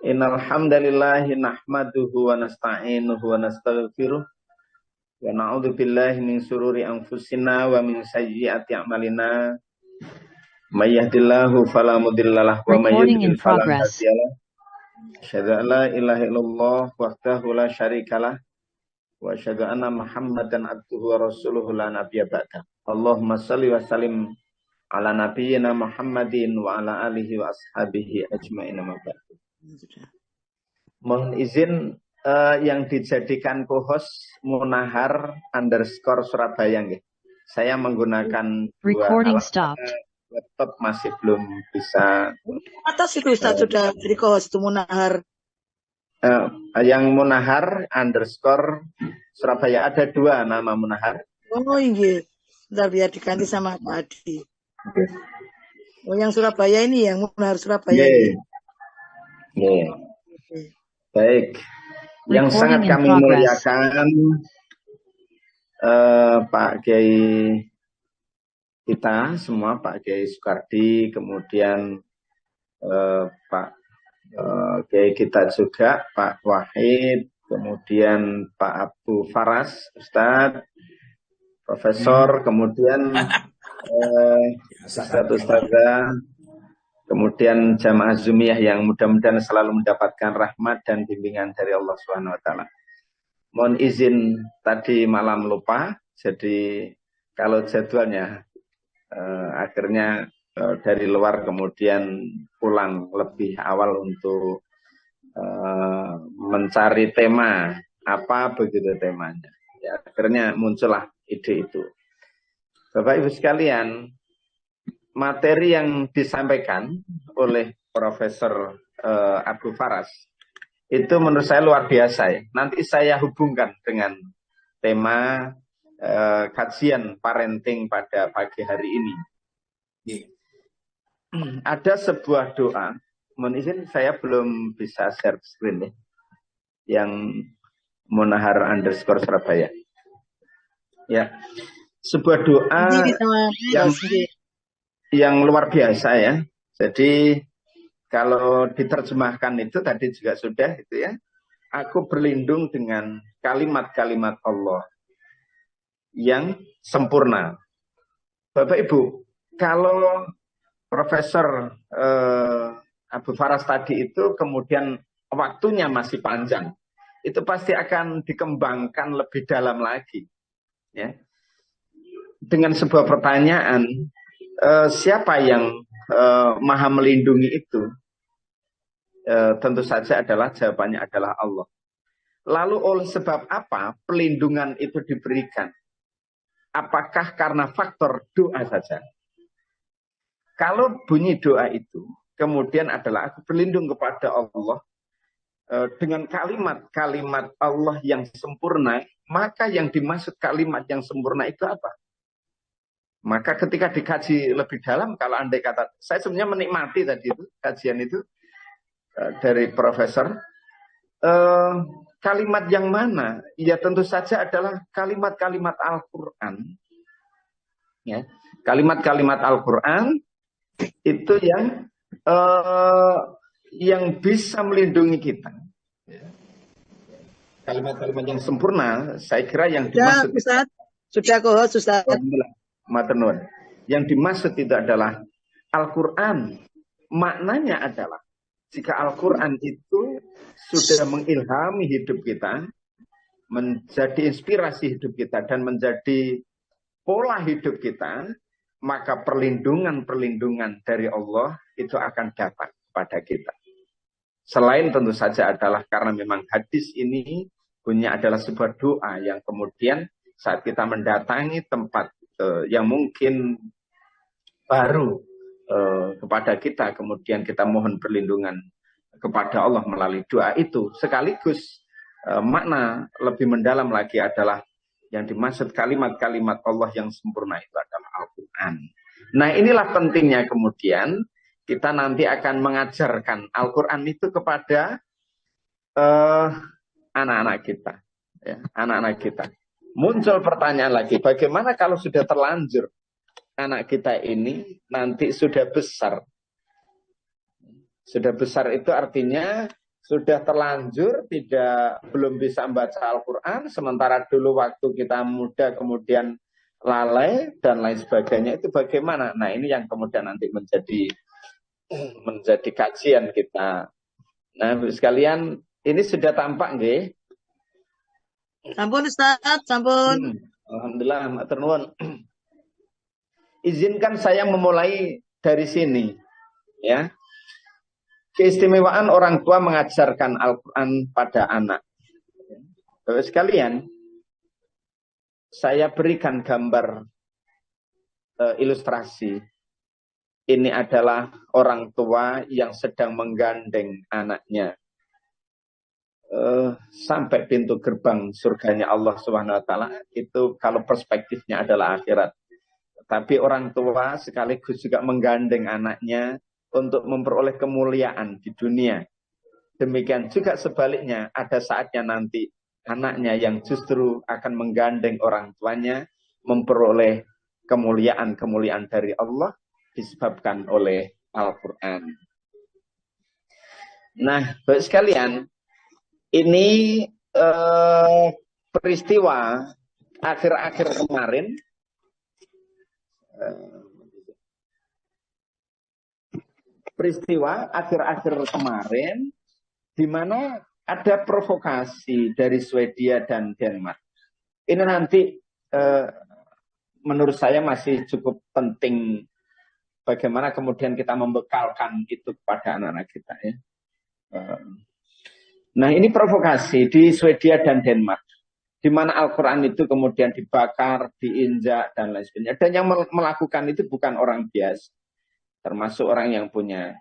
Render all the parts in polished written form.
Innal hamdalillahi nahmaduhu wa nasta'inuhu wa nastaghfiruh wa na'udzu billahi min shururi anfusina wa min sayyiati a'malina. May yahdihillahu fala mudhillalah wa may yudhlil fala hadiyalah. Asyhadu an la ilaha illallah wahdahu la syarikalah wa asyhadu anna Muhammadan abduhu wa rasuluhu la nabiyya ba'da. Allahumma shalli wa sallim ala nabiyyina Muhammadin wa ala alihi wa ashabihi ajma'in amma ba'du. Mohon izin yang dijadikan co-host Munahar _ Surabaya nggih. Saya menggunakan Recording stopped. Laptop masih belum bisa. Atas itu Ustaz sudah jadi co-host Munahar. Yang Munahar _ Surabaya ada 2 nama Munahar. Oh iya, sudah biar diganti sama Pak Adi. Okay. Oh yang Surabaya ini yang Munahar Surabaya. Yeah. Yeah. Okay. Baik. Yang sangat kami muliakan Pak Kiai kita semua, Pak Kiai Soekardi, kemudian Pak Kiai kita juga, Pak Wahid, kemudian Pak Abu Faras, Ustadz, Profesor, kemudian Ustadzah, kemudian jamaah Zumiyah yang mudah-mudahan selalu mendapatkan rahmat dan bimbingan dari Allah SWT. Mohon izin tadi malam lupa, jadi kalau jadwalnya akhirnya dari luar kemudian pulang lebih awal untuk mencari tema, apa begitu temanya. Ya, akhirnya muncullah ide itu. Bapak Ibu sekalian, materi yang disampaikan oleh Profesor Abu Faras itu menurut saya luar biasa ya. Nanti saya hubungkan dengan tema kajian parenting pada pagi hari ini. Ada sebuah doa, mohon izin saya belum bisa share screen ya, yang Munahar _ Surabaya. Ya, sebuah doa yang luar biasa ya. Jadi kalau diterjemahkan itu tadi juga sudah itu ya. Aku berlindung dengan kalimat-kalimat Allah yang sempurna. Bapak Ibu, kalau Profesor Abu Faras tadi itu kemudian waktunya masih panjang, itu pasti akan dikembangkan lebih dalam lagi. Ya. Dengan sebuah pertanyaan, siapa yang maha melindungi itu? Tentu saja jawabannya adalah Allah. Lalu oleh sebab apa pelindungan itu diberikan? Apakah karena faktor doa saja? Kalau bunyi doa itu kemudian adalah aku berlindung kepada Allah dengan kalimat-kalimat Allah yang sempurna, maka yang dimaksud kalimat yang sempurna itu apa? Maka ketika dikaji lebih dalam, kalau andai kata, saya sebenarnya menikmati tadi itu, kajian itu dari Profesor, kalimat yang mana? Ya tentu saja adalah kalimat-kalimat Al-Quran. Ya, kalimat-kalimat Al-Quran itu yang bisa melindungi kita. Kalimat-kalimat yang sempurna, saya kira yang dimaksud. Ustaz, sudah kok, Ustaz. Matenun. Yang dimaksud itu adalah Al-Quran. Maknanya adalah jika Al-Quran itu sudah mengilhami hidup kita, menjadi inspirasi hidup kita, dan menjadi pola hidup kita, maka perlindungan-perlindungan dari Allah itu akan datang pada kita. Selain tentu saja adalah karena memang hadis ini punya adalah sebuah doa yang kemudian saat kita mendatangi tempat yang mungkin baru kepada kita, kemudian kita mohon perlindungan kepada Allah melalui doa itu. Sekaligus makna lebih mendalam lagi adalah yang dimaksud kalimat-kalimat Allah yang sempurna itu adalah Al-Quran. Nah inilah pentingnya kemudian kita nanti akan mengajarkan Al-Quran itu kepada anak-anak kita. Ya, anak-anak kita. Muncul pertanyaan lagi, bagaimana kalau sudah terlanjur anak kita ini nanti sudah besar? Sudah besar itu artinya sudah terlanjur belum bisa membaca Al-Quran, sementara dulu waktu kita muda kemudian lalai dan lain sebagainya, itu bagaimana? Nah, ini yang kemudian nanti menjadi kajian kita. Nah, sekalian, ini sudah tampak nggih? Sampun Ustaz, sampun. Alhamdulillah, matur nuwun. Izinkan saya memulai dari sini, ya. Keistimewaan orang tua mengajarkan Al-Quran pada anak. Bapak sekalian, saya berikan gambar ilustrasi. Ini adalah orang tua yang sedang menggandeng anaknya sampai pintu gerbang surganya Allah Subhanahu wa taala. Itu kalau perspektifnya adalah akhirat. Tapi orang tua sekaligus juga menggandeng anaknya untuk memperoleh kemuliaan di dunia. Demikian juga sebaliknya, ada saatnya nanti anaknya yang justru akan menggandeng orang tuanya memperoleh kemuliaan-kemuliaan dari Allah disebabkan oleh Al-Quran. Nah, baik sekalian, ini peristiwa akhir-akhir kemarin, di mana ada provokasi dari Swedia dan Denmark. Ini nanti menurut saya masih cukup penting bagaimana kemudian kita membekalkan itu kepada anak-anak kita, ya. Nah, ini provokasi di Swedia dan Denmark, di mana Al-Quran itu kemudian dibakar, diinjak, dan lain sebagainya. Dan yang melakukan itu bukan orang biasa, termasuk orang yang punya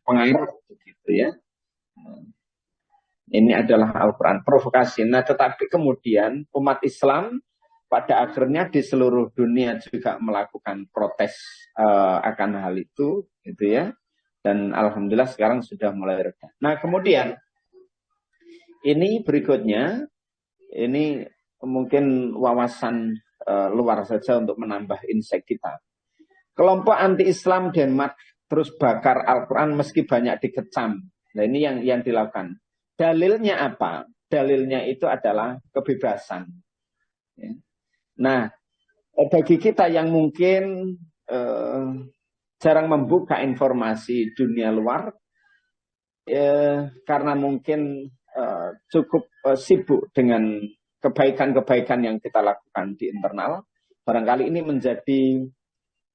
pengaruh, begitu ya. Ini adalah Al-Quran, provokasi. Nah, tetapi kemudian umat Islam pada akhirnya di seluruh dunia juga melakukan protes akan hal itu, gitu ya. Dan alhamdulillah sekarang sudah mulai reda. Nah, kemudian ini berikutnya, ini mungkin wawasan luar saja untuk menambah insight kita. Kelompok anti-Islam Denmark terus bakar Al-Quran meski banyak dikecam. Nah, ini yang dilakukan. Dalilnya apa? Dalilnya itu adalah kebebasan. Ya. Nah, bagi kita yang mungkin jarang membuka informasi dunia luar, karena mungkin cukup sibuk dengan kebaikan-kebaikan yang kita lakukan di internal, barangkali ini menjadi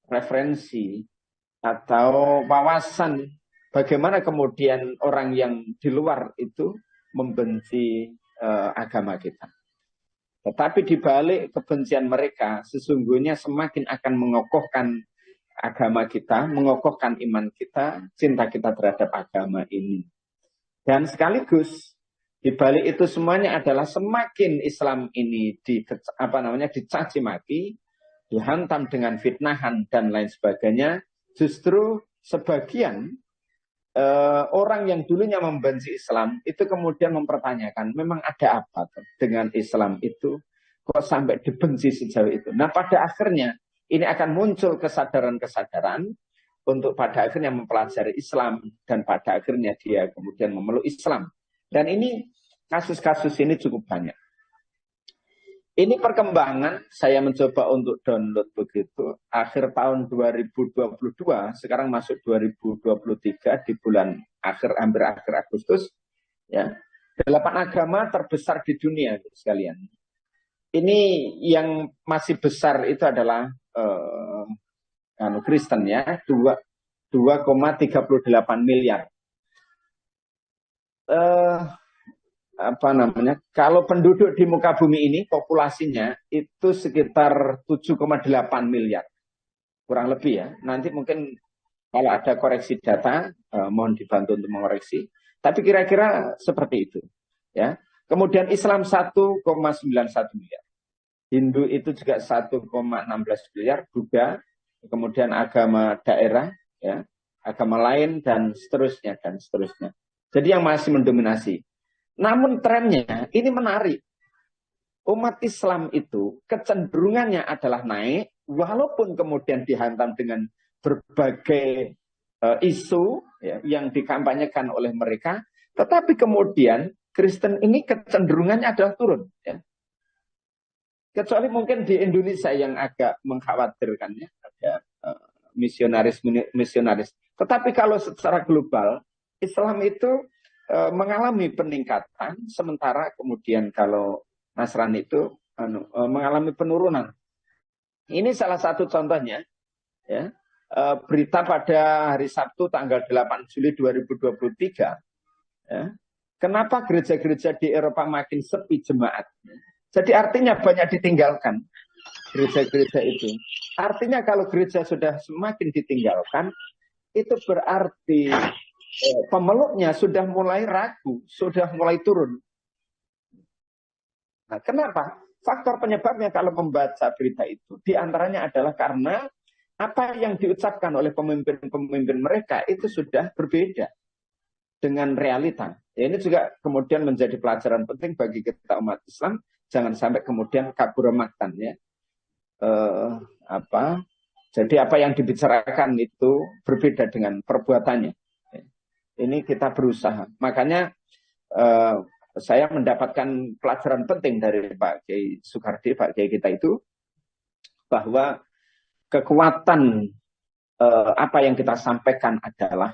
referensi atau wawasan bagaimana kemudian orang yang di luar itu membenci agama kita. Tetapi di balik kebencian mereka, sesungguhnya semakin akan mengokohkan agama kita, mengokohkan iman kita, cinta kita terhadap agama ini. Dan sekaligus di balik itu semuanya adalah semakin Islam ini dicaci maki, dihantam dengan fitnahan dan lain sebagainya, justru sebagian orang yang dulunya membenci Islam itu kemudian mempertanyakan, memang ada apa dengan Islam itu kok sampai dibenci sejauh itu. Nah, pada akhirnya ini akan muncul kesadaran-kesadaran untuk pada akhirnya mempelajari Islam dan pada akhirnya dia kemudian memeluk Islam. Dan ini kasus-kasus ini cukup banyak. Ini perkembangan saya mencoba untuk download begitu. Akhir tahun 2022, sekarang masuk 2023 di bulan hampir akhir Agustus. Ya, 8 agama terbesar di dunia sekalian. Ini yang masih besar itu adalah Kristen ya, 2,38 miliar. Kalau penduduk di muka bumi ini populasinya itu sekitar 7,8 miliar, kurang lebih ya. Nanti mungkin kalau ada koreksi data mohon dibantu untuk mengoreksi, tapi kira-kira seperti itu ya. Kemudian Islam 1,91 miliar, Hindu itu juga 1,16 miliar, Buddha, kemudian agama daerah ya, agama lain dan seterusnya dan seterusnya. Jadi yang masih mendominasi. Namun trennya ini menarik. Umat Islam itu kecenderungannya adalah naik, walaupun kemudian dihantam dengan berbagai isu ya, yang dikampanyekan oleh mereka, tetapi kemudian Kristen ini kecenderungannya adalah turun. Ya. Kecuali mungkin di Indonesia yang agak mengkhawatirkan ya, ada misionaris. Tetapi kalau secara global, Islam itu mengalami peningkatan, sementara kemudian kalau Nasrani itu mengalami penurunan. Ini salah satu contohnya, ya. Berita pada hari Sabtu tanggal 8 Juli 2023, ya. Kenapa gereja-gereja di Eropa makin sepi jemaat? Jadi artinya banyak ditinggalkan gereja-gereja itu. Artinya kalau gereja sudah semakin ditinggalkan, itu berarti pemeluknya sudah mulai ragu, sudah mulai turun. Nah, kenapa? Faktor penyebabnya kalau membaca berita itu, diantaranya adalah karena apa yang diucapkan oleh pemimpin-pemimpin mereka itu sudah berbeda dengan realita. Ya, ini juga kemudian menjadi pelajaran penting bagi kita umat Islam. Jangan sampai kemudian kabur makan ya. Jadi apa yang dibicarakan itu berbeda dengan perbuatannya. Ini kita berusaha. Makanya saya mendapatkan pelajaran penting dari Pak Kiai Soekardi, Pak Kiai kita itu, bahwa kekuatan apa yang kita sampaikan adalah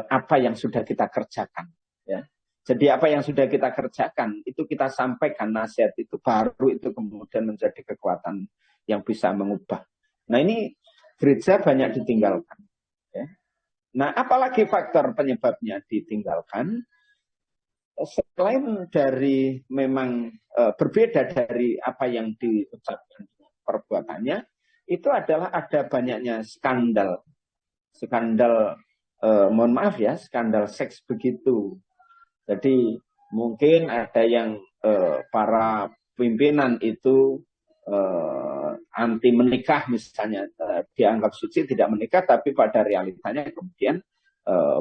apa yang sudah kita kerjakan. Ya. Jadi apa yang sudah kita kerjakan, itu kita sampaikan nasihat itu, baru itu kemudian menjadi kekuatan yang bisa mengubah. Nah ini gereja banyak ditinggalkan. Ya. Nah apalagi faktor penyebabnya ditinggalkan, selain dari memang berbeda dari apa yang diucapkan perbuatannya, itu adalah ada banyaknya skandal. Mohon maaf ya, skandal seks begitu. Jadi mungkin ada yang para pimpinan itu anti menikah misalnya, dianggap suci tidak menikah, tapi pada realitanya kemudian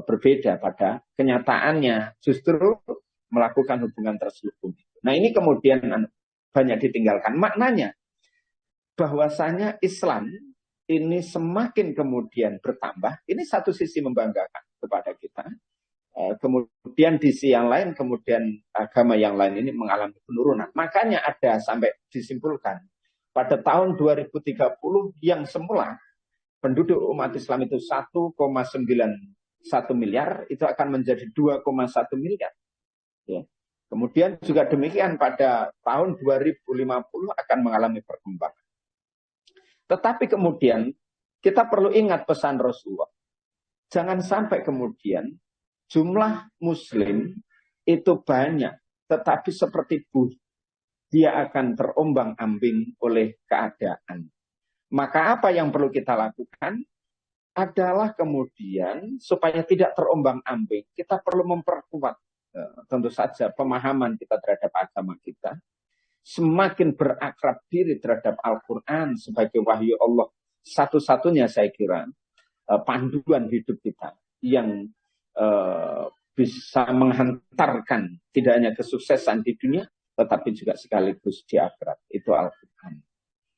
berbeda, pada kenyataannya justru melakukan hubungan terselubung. Nah ini kemudian banyak ditinggalkan. Maknanya bahwasanya Islam ini semakin kemudian bertambah, ini satu sisi membanggakan kepada kita. Kemudian di sisi yang lain, kemudian agama yang lain ini mengalami penurunan. Makanya ada sampai disimpulkan, pada tahun 2030 yang semula penduduk umat Islam itu 1,91 miliar, itu akan menjadi 2,1 miliar. Ya. Kemudian juga demikian pada tahun 2050 akan mengalami perkembangan. Tetapi kemudian kita perlu ingat pesan Rasulullah. Jangan sampai kemudian jumlah muslim itu banyak, tetapi seperti buih, dia akan terombang-ambing oleh keadaan. Maka apa yang perlu kita lakukan adalah kemudian supaya tidak terombang-ambing, kita perlu memperkuat tentu saja pemahaman kita terhadap agama kita, semakin berakrab diri terhadap Al-Quran sebagai wahyu Allah, satu-satunya saya kira panduan hidup kita yang bisa menghantarkan tidak hanya kesuksesan di dunia, tetapi juga sekaligus di akhirat. Itu Al-Quran.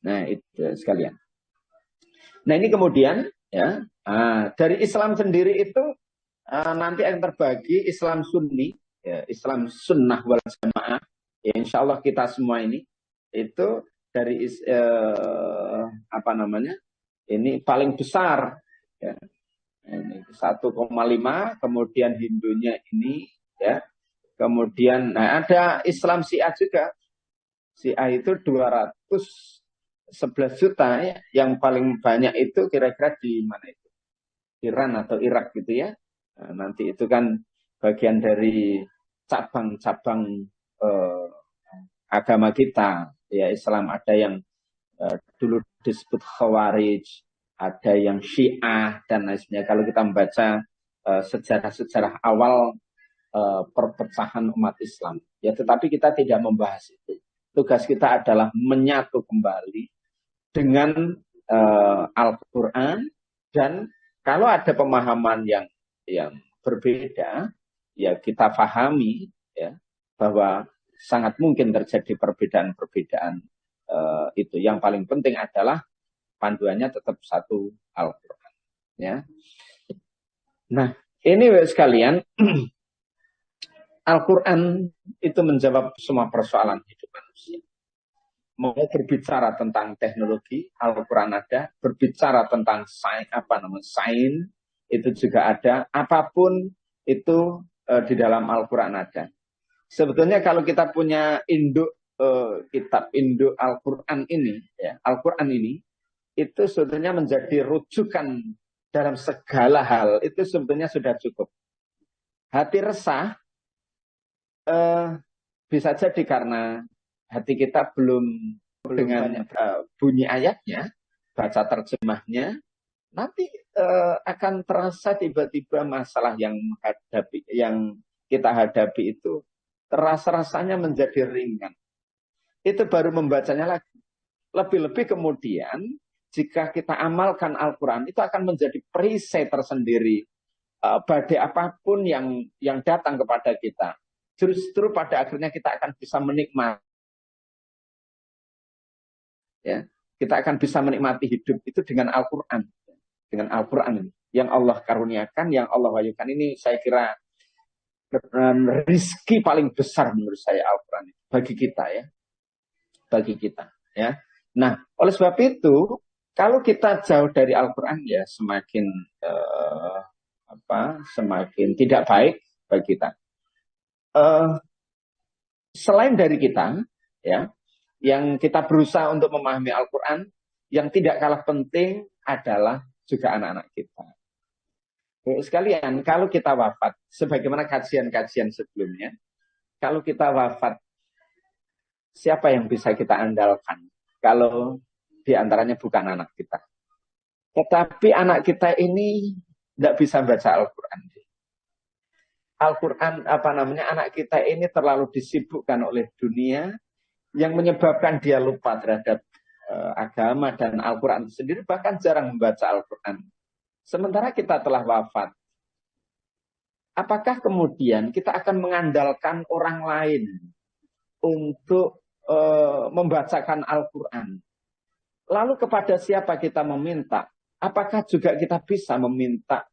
Nah itu sekalian. Nah ini kemudian ya dari Islam sendiri itu nanti akan terbagi Islam Sunni, ya, Islam Sunnah wal Jamaah. Ya, insya Allah kita semua ini itu dari ini paling besar. Ya. Ini 1,5, kemudian Hindunya ini, ya, kemudian ada Islam Syiah juga. Syiah itu 211 juta, ya. Yang paling banyak itu kira-kira di mana itu? Iran atau Irak gitu ya. Nah, nanti itu kan bagian dari cabang-cabang agama kita, ya Islam. Ada yang dulu disebut Khawarij, ada yang Syiah dan lain sebagainya. Kalau kita membaca sejarah-sejarah awal perpecahan umat Islam, ya, tetapi kita tidak membahas itu. Tugas kita adalah menyatu kembali dengan Al-Quran, dan kalau ada pemahaman yang berbeda, ya kita pahami ya bahwa sangat mungkin terjadi perbedaan-perbedaan itu. Yang paling penting adalah panduannya tetap satu, Al-Quran. Ya. Nah, ini sekalian, Al-Quran itu menjawab semua persoalan hidup manusia. Mau berbicara tentang teknologi, Al-Quran ada. Berbicara tentang sains, itu juga ada. Apapun itu di dalam Al-Quran ada. Sebetulnya kalau kita punya kitab induk Al-Quran ini, ya, Al-Quran ini, itu sebetulnya menjadi rujukan dalam segala hal. Itu sebetulnya sudah cukup. Hati resah bisa jadi karena hati kita belum dengan bunyi ayatnya, baca terjemahnya, nanti akan terasa tiba-tiba masalah yang kita hadapi itu terasa rasanya menjadi ringan. Itu baru membacanya lagi. Lebih-lebih kemudian jika kita amalkan Al-Quran itu akan menjadi perisai tersendiri. Badai apapun yang datang kepada kita, justru pada akhirnya kita akan bisa menikmati. Ya, kita akan bisa menikmati hidup itu dengan Al-Quran. Dengan Al-Quran yang Allah karuniakan, yang Allah wahyukan ini, saya kira rizki paling besar menurut saya Al-Quran bagi kita, ya, bagi kita, ya. Nah, oleh sebab itu, kalau kita jauh dari Al-Quran, ya semakin semakin tidak baik bagi kita. Selain dari kita, ya, yang kita berusaha untuk memahami Al-Quran, yang tidak kalah penting adalah juga anak-anak kita. Sekalian, kalau kita wafat, sebagaimana kajian-kajian sebelumnya, kalau kita wafat, siapa yang bisa kita andalkan? Kalau diantaranya bukan anak kita. Tetapi anak kita ini tidak bisa baca Al-Quran. Al-Quran, anak kita ini terlalu disibukkan oleh dunia, yang menyebabkan dia lupa terhadap agama dan Al-Quran sendiri, bahkan jarang membaca Al-Quran. Sementara kita telah wafat. Apakah kemudian kita akan mengandalkan orang lain untuk membacakan Al-Quran? Lalu kepada siapa kita meminta? Apakah juga kita bisa meminta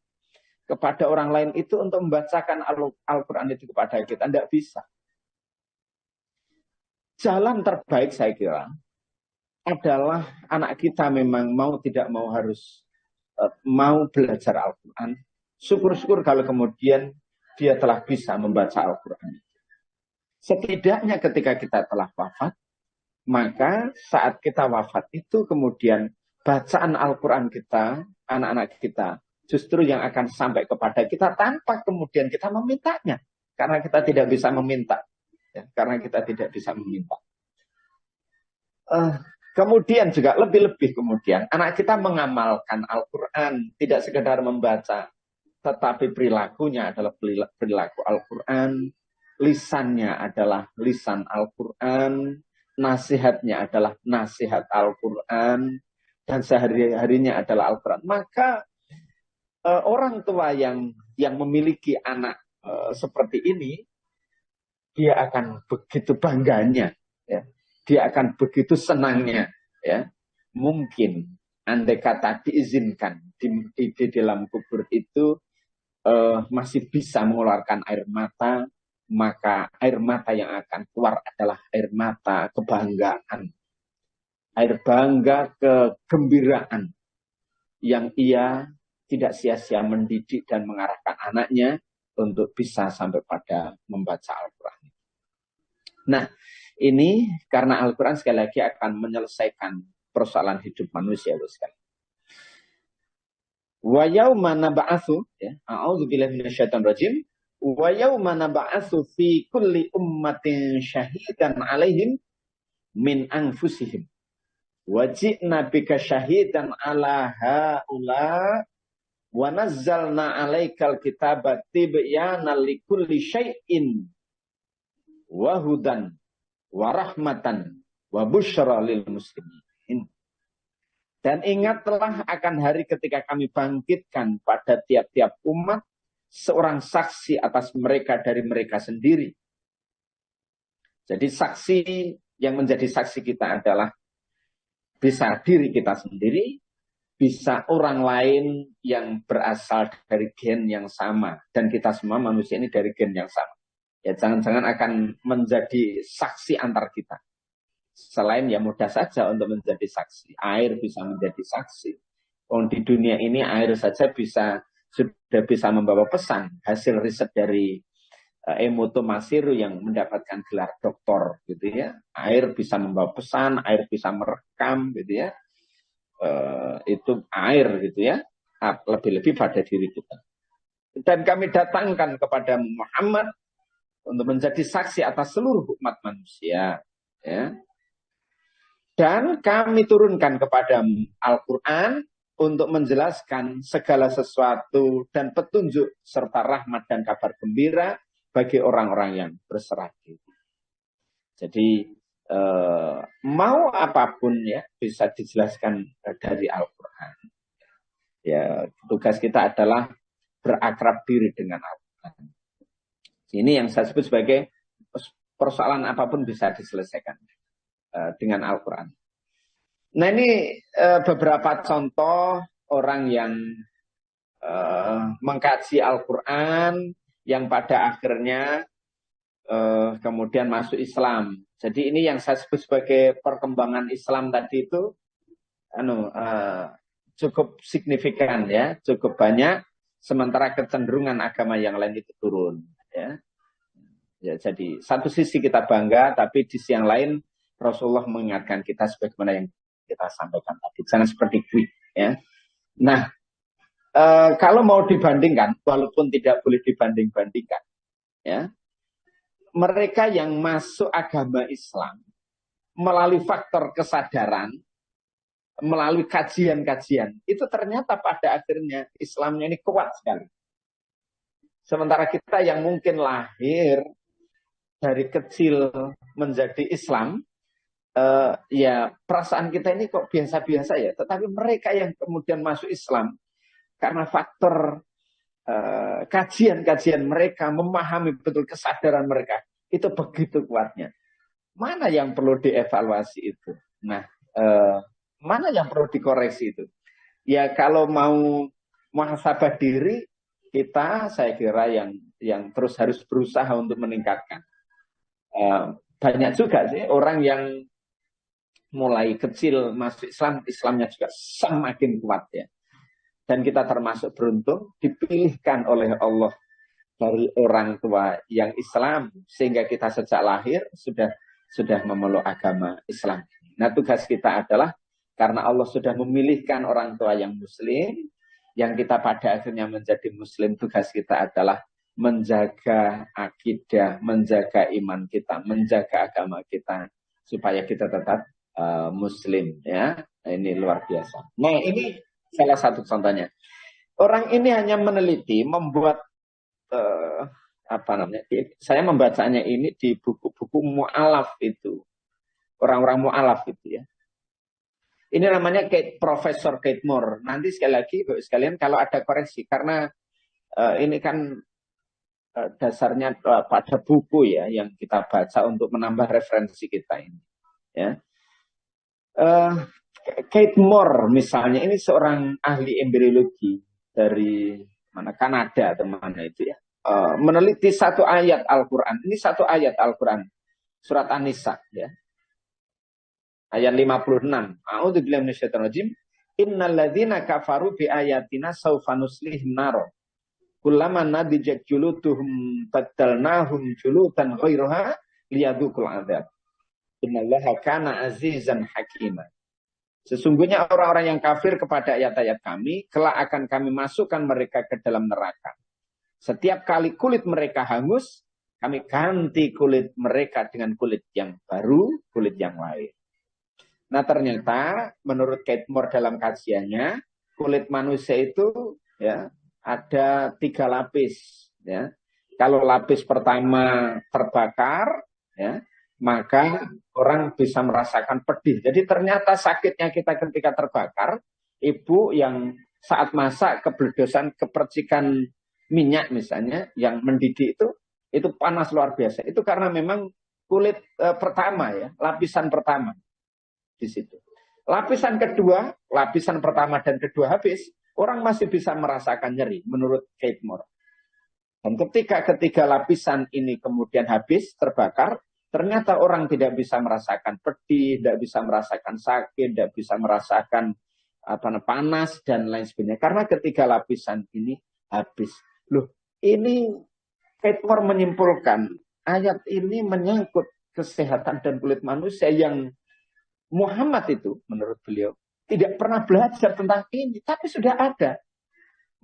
kepada orang lain itu untuk membacakan Al-Quran itu kepada kita? Tidak bisa. Jalan terbaik saya kira adalah anak kita memang mau tidak mau harus mau belajar Al-Quran. Syukur-syukur kalau kemudian dia telah bisa membaca Al-Quran. Setidaknya ketika kita telah wafat, maka saat kita wafat itu kemudian bacaan Al-Quran kita, anak-anak kita, justru yang akan sampai kepada kita tanpa kemudian kita memintanya. Karena kita tidak bisa meminta. Ya, karena kita tidak bisa meminta. Kemudian juga lebih-lebih kemudian anak kita mengamalkan Al-Quran, tidak sekedar membaca, tetapi perilakunya adalah perilaku Al-Quran, lisannya adalah lisan Al-Quran, nasihatnya adalah nasihat Al-Quran, dan sehari-harinya adalah Al-Quran. Maka orang tua yang memiliki anak seperti ini, dia akan begitu bangganya, ya. Dia akan begitu senangnya, ya. Mungkin andai kata diizinkan di dalam kubur itu masih bisa mengeluarkan air mata, maka air mata yang akan keluar adalah air mata kebanggaan, air bangga, kegembiraan yang ia tidak sia-sia mendidik dan mengarahkan anaknya untuk bisa sampai pada membaca Al-Quran. Nah, ini karena Al-Quran sekali lagi akan menyelesaikan persoalan hidup manusia. Wa yauma nab'atsu, ya, a'udzubillahi minasyaitonir rajim. Wa yauma nab'atsu fi kulli ummatin syahidan 'alaihim min anfusihim. Wa ji'na bika syahidan 'ala haula wa nazzalna 'alaikal kitaba tibyanan likulli syai'in wa hudan wa rahmatan wa busyra lil muslimin. Dan ingatlah akan hari ketika kami bangkitkan pada tiap-tiap umat seorang saksi atas mereka dari mereka sendiri. Jadi saksi yang menjadi saksi kita adalah bisa diri kita sendiri, bisa orang lain yang berasal dari gen yang sama. Dan kita semua manusia ini dari gen yang sama. Ya jangan-jangan akan menjadi saksi antar kita. Selain ya mudah saja untuk menjadi saksi. Air bisa menjadi saksi. Di dunia ini air saja sudah bisa membawa pesan. Hasil riset dari Emoto Masiru yang mendapatkan gelar doktor gitu ya. Air bisa membawa pesan, air bisa merekam gitu ya. Itu air gitu ya. Lebih-lebih pada diri kita. Dan kami datangkan kepada Muhammad untuk menjadi saksi atas seluruh umat manusia. Ya. Dan kami turunkan kepada Al-Quran untuk menjelaskan segala sesuatu dan petunjuk serta rahmat dan kabar gembira bagi orang-orang yang berserah diri. Jadi mau apapun ya bisa dijelaskan dari Al-Quran. Ya, tugas kita adalah berakrab diri dengan Al-Quran. Ini yang saya sebut sebagai persoalan apapun bisa diselesaikan dengan Al-Quran. Nah ini beberapa contoh orang yang mengkaji Al-Quran yang pada akhirnya kemudian masuk Islam. Jadi ini yang saya sebut sebagai perkembangan Islam tadi itu cukup signifikan ya, cukup banyak. Sementara kecenderungan agama yang lain itu turun. Ya, jadi satu sisi kita bangga, tapi di sisi yang lain Rasulullah mengingatkan kita sebagaimana yang kita sampaikan tadi. Jangan seperti gue. Ya. Nah, kalau mau dibandingkan, walaupun tidak boleh dibanding-bandingkan, ya, mereka yang masuk agama Islam melalui faktor kesadaran, melalui kajian-kajian, itu ternyata pada akhirnya Islamnya ini kuat sekali. Sementara kita yang mungkin lahir dari kecil menjadi Islam, ya perasaan kita ini kok biasa-biasa ya. Tetapi mereka yang kemudian masuk Islam, karena faktor kajian-kajian mereka, memahami betul kesadaran mereka, itu begitu kuatnya. Mana yang perlu dievaluasi itu? Nah, mana yang perlu dikoreksi itu? Ya kalau mau muhasabah diri, saya kira yang terus harus berusaha untuk meningkatkan. Banyak juga sih orang yang mulai kecil masuk Islam, Islamnya juga semakin kuat ya. Dan kita termasuk beruntung dipilihkan oleh Allah dari orang tua yang Islam sehingga kita sejak lahir sudah memeluk agama Islam. Nah, tugas kita adalah karena Allah sudah memilihkan orang tua yang Muslim, yang kita pada akhirnya menjadi Muslim, tugas kita adalah menjaga akidah, menjaga iman kita, menjaga agama kita supaya kita tetap Muslim ya. Nah, ini luar biasa. Nah, ini salah satu contohnya. Orang ini hanya meneliti, membuat saya membacanya ini di buku-buku mu'alaf itu. Orang-orang mu'alaf itu ya. Ini namanya Profesor Kate Moore. Nanti sekali lagi, sekalian kalau ada koreksi. Karena ini kan dasarnya pada buku ya, yang kita baca untuk menambah referensi kita ini. Ya. Kate Moore misalnya, ini seorang ahli embriologi dari Kanada atau mana itu ya. Meneliti satu ayat Al-Quran. Ini satu ayat Al-Quran. Surat An-Nisa ya. Ayat 56. A'udzubillahi minasyaitonir rajim. Innal ladzina kafaru bi ayatina sawfa nuslihim nar. Kullama nadijat juluduhum baddalnahum juludan ghairaha liyadzuqul adzab. Innallaha kana azizan hakima. Sesungguhnya orang-orang yang kafir kepada ayat-ayat kami, kelak akan kami masukkan mereka ke dalam neraka. Setiap kali kulit mereka hangus, kami ganti kulit mereka dengan kulit yang baru, kulit yang lain. Nah ternyata menurut Kate Moore dalam kajiannya, kulit manusia itu ya ada 3 lapis. Ya. Kalau lapis pertama terbakar, ya, maka orang bisa merasakan pedih. Jadi ternyata sakitnya kita ketika terbakar, ibu yang saat masak kebeledosan, kepercikan minyak misalnya, yang mendidih itu panas luar biasa. Itu karena memang kulit pertama ya, lapisan pertama di situ. Lapisan kedua, lapisan pertama dan kedua habis, orang masih bisa merasakan nyeri menurut Kate Moore. Dan ketika ketiga lapisan ini kemudian habis, terbakar, ternyata orang tidak bisa merasakan pedih, tidak bisa merasakan sakit, tidak bisa merasakan panas dan lain sebagainya. Karena ketiga lapisan ini habis. Loh, ini Kate Moore menyimpulkan ayat ini menyangkut kesehatan dan kulit manusia yang Muhammad itu, menurut beliau, tidak pernah belajar tentang ini, tapi sudah ada.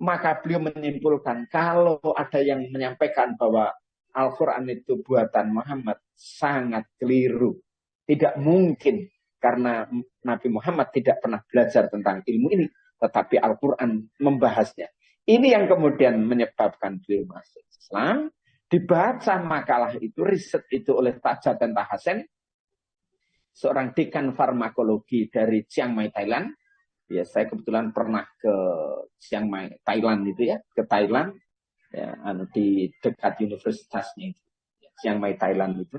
Maka beliau menyimpulkan, kalau ada yang menyampaikan bahwa Al-Quran itu buatan Muhammad, sangat keliru. Tidak mungkin, karena Nabi Muhammad tidak pernah belajar tentang ilmu ini, tetapi Al-Quran membahasnya. Ini yang kemudian menyebabkan beliau masuk Islam. Dibaca makalah itu, riset itu oleh Tajuddin Tahasen, seorang dekan farmakologi dari Chiang Mai, Thailand. Ya, saya kebetulan pernah ke Chiang Mai, Thailand itu ya, ke Thailand, ya, di dekat universitasnya itu, Chiang Mai, Thailand itu.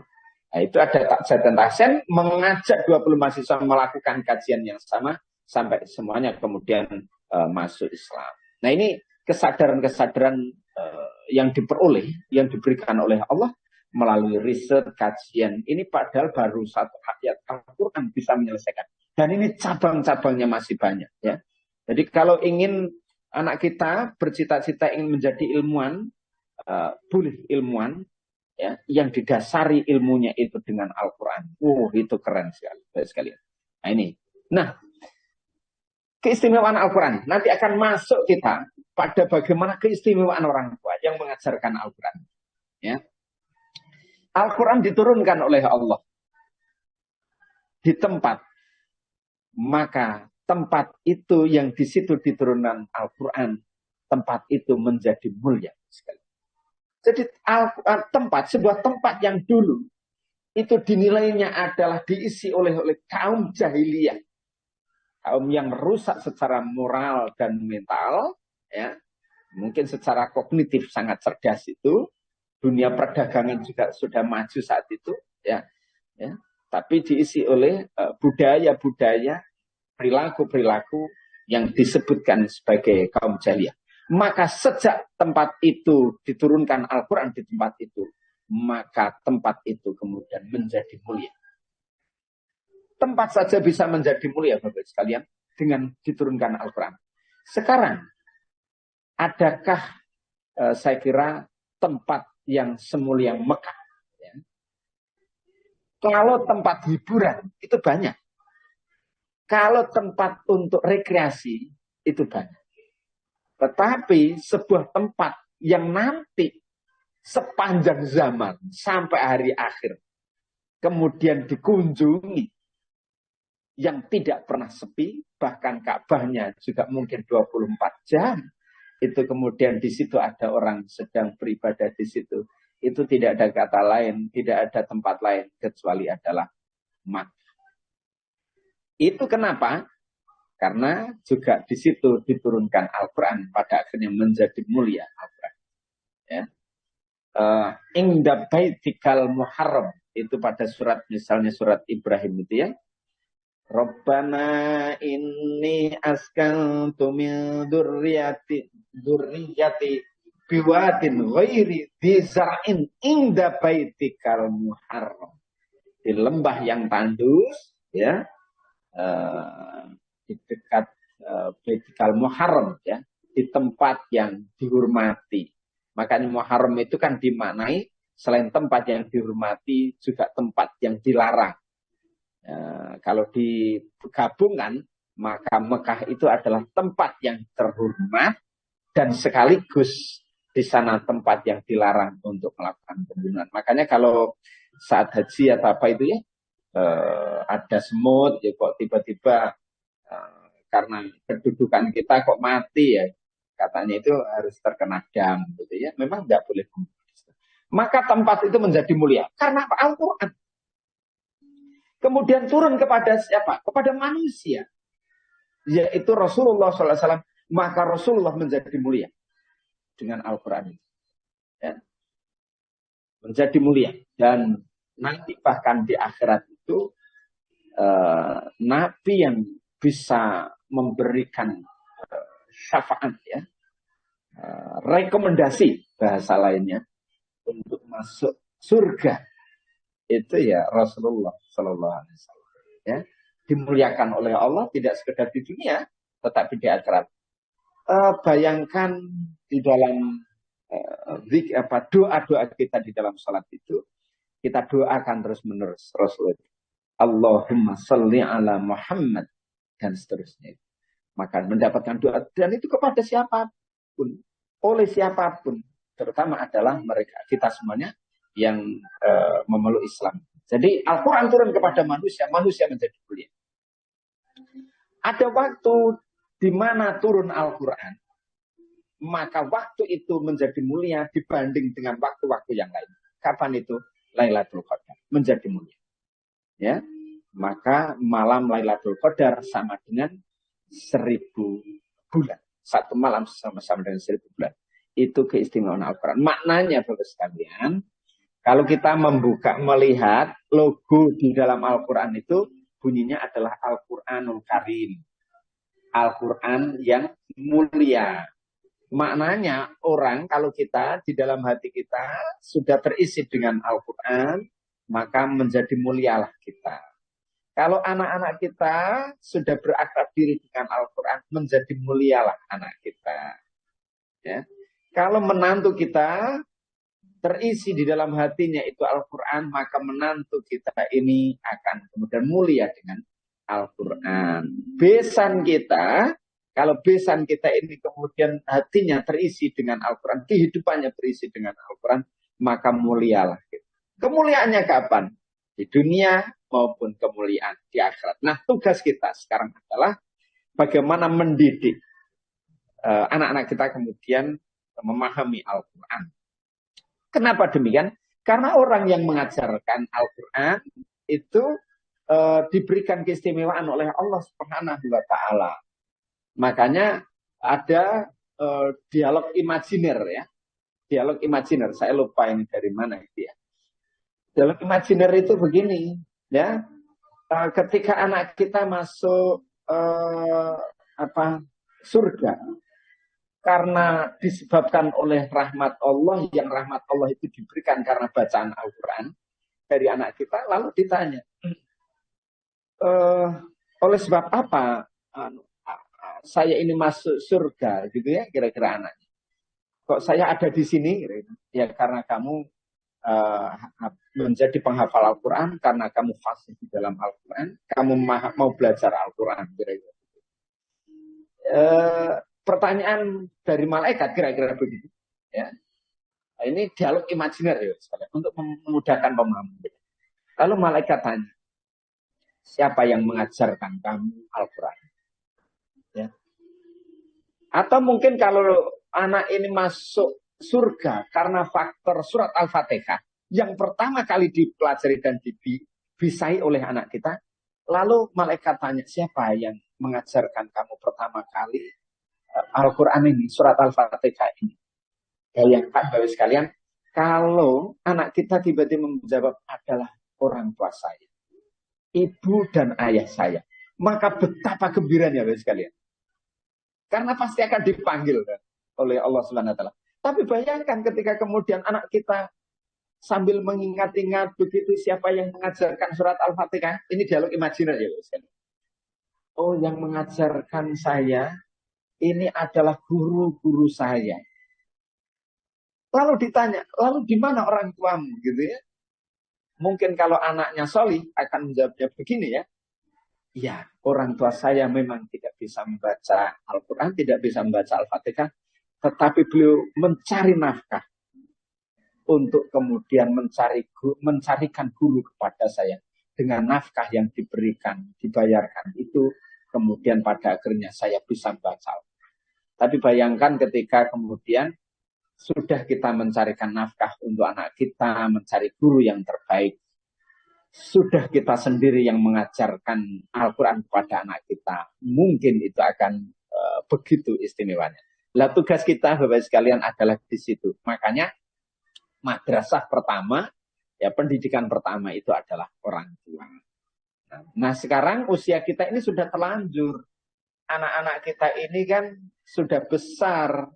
Nah, itu ada Tajuddin Tahasen mengajak 20 mahasiswa melakukan kajian yang sama sampai semuanya kemudian masuk Islam. Nah, ini kesadaran-kesadaran yang diperoleh, yang diberikan oleh Allah melalui riset, kajian. Ini padahal baru satu ayat Al-Quran bisa menyelesaikan. Dan ini cabang-cabangnya masih banyak. Ya. Jadi kalau ingin anak kita bercita-cita ingin menjadi ilmuwan, boleh ilmuwan, ya, yang didasari ilmunya itu dengan Al-Quran. Itu keren sekali. Nah ini. Nah, keistimewaan Al-Quran. Nanti akan masuk kita pada bagaimana keistimewaan orang tua yang mengajarkan Al-Quran. Ya. Al-Quran diturunkan oleh Allah di tempat, maka tempat itu yang di situ diturunkan Al-Quran, tempat itu menjadi mulia sekali. Jadi sebuah tempat yang dulu itu dinilainya adalah diisi oleh kaum jahiliyah, kaum yang rusak secara moral dan mental, ya, mungkin secara kognitif sangat cerdas itu. Dunia perdagangan juga sudah maju saat itu, ya. Tapi diisi oleh budaya-budaya, perilaku-perilaku yang disebutkan sebagai kaum jahiliyah. Maka sejak tempat itu diturunkan Al-Quran di tempat itu, maka tempat itu kemudian menjadi mulia. Tempat saja bisa menjadi mulia, Bapak sekalian, dengan diturunkan Al-Quran. Sekarang, adakah saya kira tempat yang semulia Mekah? Ya. Kalau tempat hiburan, itu banyak. Kalau tempat untuk rekreasi, itu banyak. Tetapi sebuah tempat yang nanti sepanjang zaman sampai hari akhir kemudian dikunjungi yang tidak pernah sepi, bahkan Ka'bahnya juga mungkin 24 jam. Itu kemudian di situ ada orang sedang beribadah di situ. Itu tidak ada kata lain, tidak ada tempat lain kecuali adalah Makkah. Itu kenapa? Karena juga di situ diturunkan Al-Quran pada akhirnya menjadi mulia Al-Quran. Ya. Inda baitikal muharram, itu pada surat, misalnya surat Ibrahim itu ya. Rabbana inni askantu min dzurriyyati biwadin ghairi dzar'in inda baitikal muharram. Di lembah yang tandus, ya, di dekat baitikal muharram, ya, di tempat yang dihormati. Makanya muharram itu kan dimaknai selain tempat yang dihormati juga tempat yang dilarang. Kalau digabungkan, maka Mekah itu adalah tempat yang terhormat dan sekaligus di sana tempat yang dilarang untuk melakukan pembunuhan. Makanya kalau saat haji atau apa itu ya, ada semut, ya kok tiba-tiba karena kedudukan kita kok mati ya, katanya itu harus terkena dam, gitu ya. Memang tidak boleh. Maka tempat itu menjadi mulia karena Al-Quran. Kemudian turun kepada siapa? Kepada manusia. Yaitu Rasulullah SAW. Maka Rasulullah menjadi mulia. Dengan Al-Quran. Ya. Menjadi mulia. Dan nanti bahkan di akhirat itu, Nabi yang bisa memberikan syafaat ya, rekomendasi bahasa lainnya untuk masuk surga itu ya Rasulullah Sallallahu Alaihi Wasallam ya, dimuliakan oleh Allah tidak sekedar di dunia tetapi di akhirat. Bayangkan di dalam doa-doa kita di dalam salat itu kita doakan terus menerus Rasulullah, Allahumma salli ala Muhammad dan seterusnya. Maka mendapatkan doa dan itu kepada siapapun, oleh siapapun, terutama adalah mereka kita semuanya yang memeluk Islam. Jadi Al-Quran turun kepada manusia, manusia menjadi mulia. Ada waktu di mana turun Al-Quran, maka waktu itu menjadi mulia dibanding dengan waktu-waktu yang lain. Kapan itu? Lailatul Qadar menjadi mulia. Ya, maka malam Lailatul Qadar sama dengan 1000 bulan. Satu malam sama-sama dengan 1000 bulan. Itu keistimewaan Al-Quran. Maknanya Bapak sekalian, kalau kita melihat logo di dalam Al-Quran itu bunyinya adalah Al-Quranul Karim. Al-Quran yang mulia. Maknanya orang kalau kita di dalam hati kita sudah terisi dengan Al-Quran, maka menjadi mulialah kita. Kalau anak-anak kita sudah berakrab diri dengan Al-Quran, menjadi mulialah anak kita. Ya. Kalau menantu kita terisi di dalam hatinya itu Al-Quran, maka menantu kita ini akan kemudian mulia dengan Al-Quran. Besan kita, kalau besan kita ini kemudian hatinya terisi dengan Al-Quran, kehidupannya terisi dengan Al-Quran, maka mulialah kita. Kemuliaannya kapan? Di dunia maupun kemuliaan di akhirat. Nah, tugas kita sekarang adalah bagaimana mendidik anak-anak kita kemudian memahami Al-Quran. Kenapa demikian? Karena orang yang mengajarkan Al-Quran itu diberikan keistimewaan oleh Allah Subhanahu wa Ta'ala. Makanya ada dialog imajiner ya. Dialog imajiner, saya lupa ini dari mana itu ya. Dialog imajiner itu begini ya. Ketika anak kita masuk surga, karena disebabkan oleh rahmat Allah, yang rahmat Allah itu diberikan karena bacaan Al-Quran dari anak kita, lalu ditanya, oleh sebab apa saya ini masuk surga, gitu ya, kira-kira anaknya. Kok saya ada di sini? Ya karena kamu menjadi penghafal Al-Quran, karena kamu fasih di dalam Al-Quran, kamu mau belajar Al-Quran, kira-kira. Pertanyaan dari malaikat kira-kira begitu ya. Ini dialog imajiner ya untuk memudahkan pemahaman. Lalu malaikat tanya, siapa yang mengajarkan kamu Al-Quran ya? Atau mungkin kalau anak ini masuk surga karena faktor surat Al-Fatihah yang pertama kali dipelajari dan dibisai oleh anak kita, lalu malaikat tanya, siapa yang mengajarkan kamu pertama kali Al-Quran ini, surat Al-Fatihah ini? Bayangkan Bapak sekalian, kalau anak kita tiba-tiba menjawab adalah orang tua saya, ibu dan ayah saya, maka betapa gembiranya Bapak sekalian. Karena pasti akan dipanggil oleh Allah Subhanahu wa Ta'ala. Tapi bayangkan ketika kemudian anak kita sambil mengingat-ingat begitu siapa yang mengajarkan surat Al-Fatihah, ini dialog imajiner ya Bapak sekalian. Oh, yang mengajarkan saya ini adalah guru-guru saya. Lalu ditanya, lalu di mana orang tuamu gitu ya? Mungkin kalau anaknya solih akan menjawabnya begini ya. Ya, orang tua saya memang tidak bisa membaca Al-Quran, tidak bisa membaca Al-Fatihah, tetapi beliau mencari nafkah untuk kemudian mencarikan guru kepada saya. Dengan nafkah yang diberikan, dibayarkan itu, kemudian pada akhirnya saya bisa membaca. Tapi bayangkan ketika kemudian sudah kita mencarikan nafkah untuk anak kita, mencari guru yang terbaik. Sudah kita sendiri yang mengajarkan Al-Quran kepada anak kita. Mungkin itu akan begitu istimewanya. Lah tugas kita Bapak sekalian adalah di situ. Makanya madrasah pertama, ya pendidikan pertama itu adalah orang tua. Nah sekarang usia kita ini sudah terlanjur. Anak-anak kita ini kan sudah besar,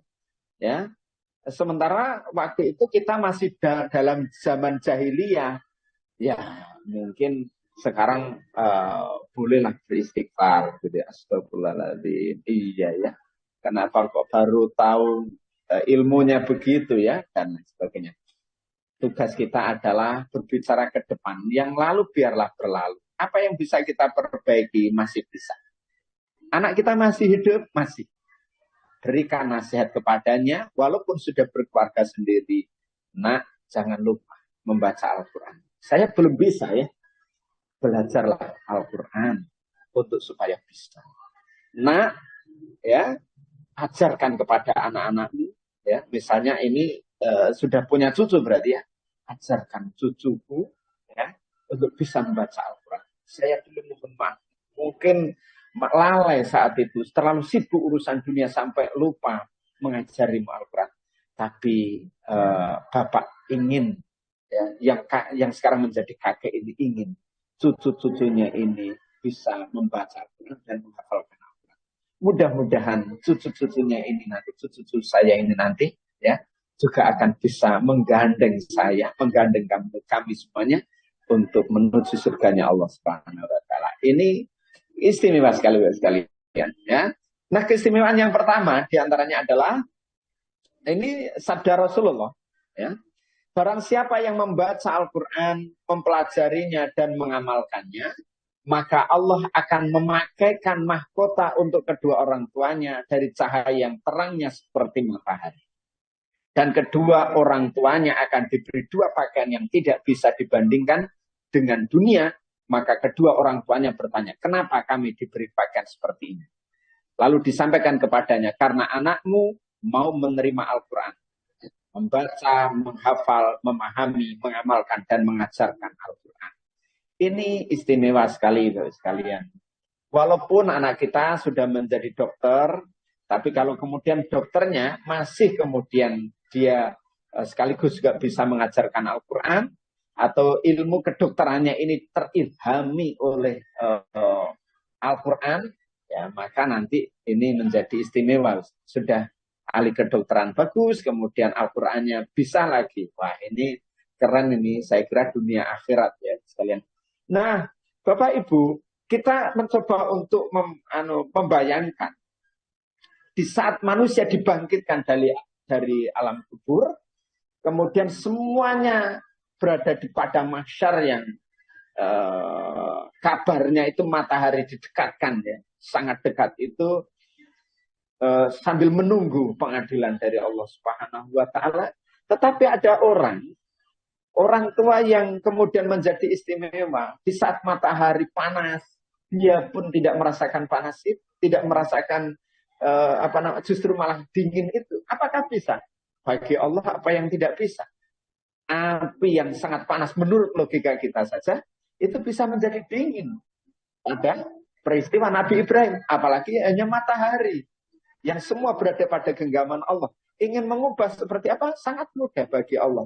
ya. Sementara waktu itu kita masih dalam zaman jahiliyah. Ya, mungkin sekarang bolehlah beristighfar gitu ya. Astagfirullahaladzim. Iya ya. Kenapa kok baru tahu ilmunya begitu ya dan sebagainya. Tugas kita adalah berbicara ke depan. Yang lalu biarlah berlalu. Apa yang bisa kita perbaiki masih bisa. Anak kita masih hidup, masih. Berikan nasihat kepadanya, walaupun sudah berkeluarga sendiri. Nak, jangan lupa membaca Al-Quran. Saya belum bisa ya. Belajarlah Al-Quran untuk supaya bisa. Nak, ya, ajarkan kepada anak-anakmu. Ya, misalnya ini sudah punya cucu berarti ya. Ajarkan cucuku ya, untuk bisa membaca Al-Quran. Saya belum mohon maaf. Mungkin lalai saat itu, terlalu sibuk urusan dunia sampai lupa mengajarimu Al-Quran. Tapi Bapak ingin ya, yang sekarang menjadi kakek ini ingin cucu-cucunya ini bisa membaca Al-Quran dan menghafalkan Al-Quran. Mudah-mudahan cucu-cucunya ini nanti, cucu-cucu saya ini nanti ya juga akan bisa menggandeng saya, menggandeng kami semuanya untuk menuju surganya Allah Subhanahu wa taala. Ini istimewa sekali sekalian ya. Nah, keistimewaan yang pertama diantaranya adalah ini sabda Rasulullah ya. Barang siapa yang membaca Al-Quran, mempelajarinya dan mengamalkannya, maka Allah akan memakaikan mahkota untuk kedua orang tuanya dari cahaya yang terangnya seperti matahari. Dan kedua orang tuanya akan diberi dua pakaian yang tidak bisa dibandingkan dengan dunia. Maka kedua orang tuanya bertanya, kenapa kami diberi pakaian seperti ini? Lalu disampaikan kepadanya, karena anakmu mau menerima Al-Quran. Membaca, menghafal, memahami, mengamalkan, dan mengajarkan Al-Quran. Ini istimewa sekali, sekalian. Walaupun anak kita sudah menjadi dokter, tapi kalau kemudian dokternya masih kemudian dia sekaligus juga bisa mengajarkan Al-Quran, atau ilmu kedokterannya ini terilhami oleh Al-Quran, ya maka nanti ini menjadi istimewa. Sudah ahli kedokteran bagus, kemudian Al-Qurannya bisa lagi. Wah ini keren ini, saya kira dunia akhirat ya sekalian. Nah, Bapak Ibu, kita mencoba untuk membayangkan di saat manusia dibangkitkan dari alam kubur, kemudian semuanya berada di padang mahsyar yang kabarnya itu matahari didekatkan ya, sangat dekat itu, sambil menunggu pengadilan dari Allah Subhanahu wa taala. Tetapi ada orang tua yang kemudian menjadi istimewa di saat matahari panas, dia pun tidak merasakan panas itu, tidak merasakan justru malah dingin itu. Apakah bisa? Bagi Allah apa yang tidak bisa? Api yang sangat panas menurut logika kita saja itu bisa menjadi dingin. Ada peristiwa Nabi Ibrahim, apalagi hanya matahari yang semua berada pada genggaman Allah. Ingin mengubah seperti apa? Sangat mudah bagi Allah.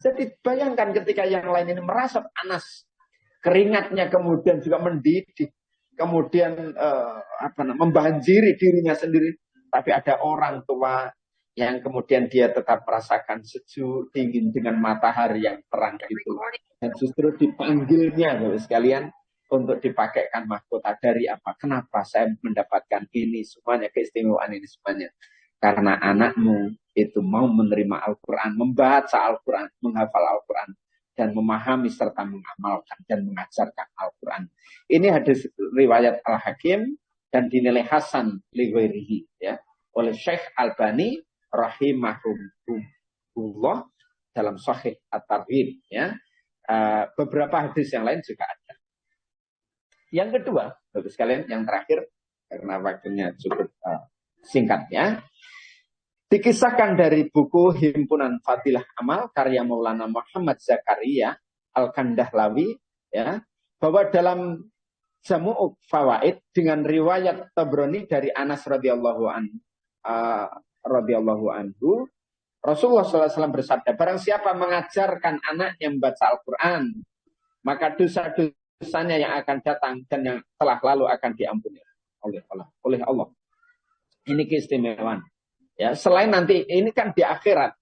Jadi bayangkan ketika yang lain ini merasa panas, keringatnya kemudian juga mendidih, kemudian membanjiri dirinya sendiri. Tapi ada orang tua yang kemudian dia tetap merasakan sejuk, dingin dengan matahari yang terang itu. Dan justru dipanggilnya, Bapak sekalian, untuk dipakaikan mahkota dari apa? Kenapa saya mendapatkan ini semuanya, keistimewaan ini semuanya? Karena anakmu itu mau menerima Al-Quran, membaca Al-Quran, menghafal Al-Quran, dan memahami serta mengamalkan dan mengajarkan Al-Quran. Ini hadis riwayat Al-Hakim dan dinilai hasan li ghairihi ya oleh Syekh Albani rahimahullah dalam Sahih At-Targhib ya. Beberapa hadis yang lain juga ada. Yang kedua, Bapak sekalian, yang terakhir karena waktunya cukup singkat ya. Dikisahkan dari buku Himpunan Fadilah Amal karya Maulana Muhammad Zakaria Al-Kandahlawi ya, bahwa dalam Jamu'u Fawaid dengan riwayat Tabrani dari Anas radhiyallahu anhu, Rasulullah SAW bersabda, barang siapa mengajarkan anaknya membaca Al-Quran, maka dosa-dosa dosanya yang akan datang dan yang telah lalu akan diampuni oleh Allah. Ini keistimewaan. Ya, selain nanti ini kan di akhirat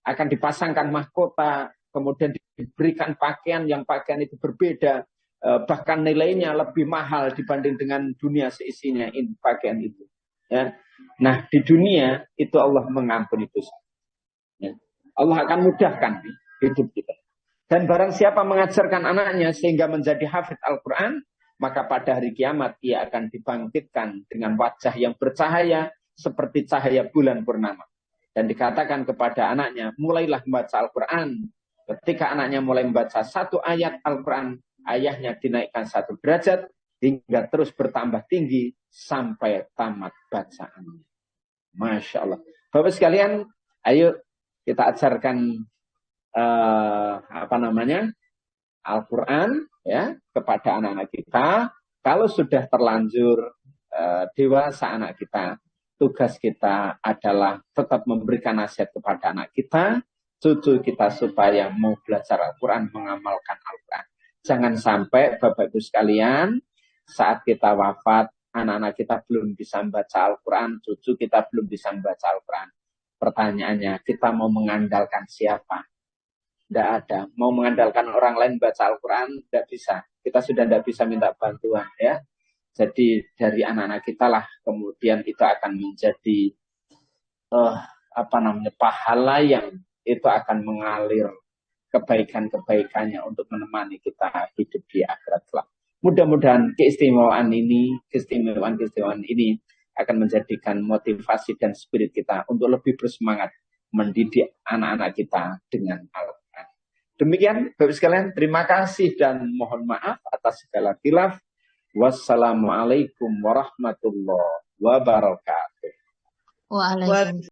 akan dipasangkan mahkota, kemudian diberikan pakaian yang pakaian itu berbeda, bahkan nilainya lebih mahal dibanding dengan dunia seisinya ini pakaian itu. Ya. Nah, di dunia itu Allah mengampuni dosa. Ya. Allah akan mudahkan hidup kita. Dan barang siapa mengajarkan anaknya sehingga menjadi hafidz Al-Quran, maka pada hari kiamat ia akan dibangkitkan dengan wajah yang bercahaya seperti cahaya bulan purnama. Dan dikatakan kepada anaknya, mulailah membaca Al-Quran. Ketika anaknya mulai membaca satu ayat Al-Quran, ayahnya dinaikkan 1 derajat hingga terus bertambah tinggi sampai tamat bacaannya. Masya Allah. Bapak sekalian, ayo kita ajarkan Al-Quran ya kepada anak-anak kita. Kalau sudah terlanjur dewasa anak kita, tugas kita adalah tetap memberikan nasihat kepada anak kita, cucu kita supaya mau belajar Al-Quran, mengamalkan Al-Quran. Jangan sampai Bapak Ibu sekalian, saat kita wafat, anak-anak kita belum bisa membaca Al-Quran, cucu kita belum bisa membaca Al-Quran. Pertanyaannya, kita mau mengandalkan siapa? Tidak ada. Mau mengandalkan orang lain baca Al-Quran, tidak bisa. Kita sudah tidak bisa minta bantuan, ya. Jadi dari anak-anak kita lah kemudian itu akan menjadi pahala yang itu akan mengalir kebaikan-kebaikannya untuk menemani kita hidup di akhirat kelak. Mudah-mudahan keistimewaan ini akan menjadikan motivasi dan spirit kita untuk lebih bersemangat mendidik anak-anak kita dengan Al-Quran. Demikian Bapak sekalian, terima kasih dan mohon maaf atas segala khilaf. Wassalamualaikum warahmatullahi wabarakatuh. Waalaikumsalam.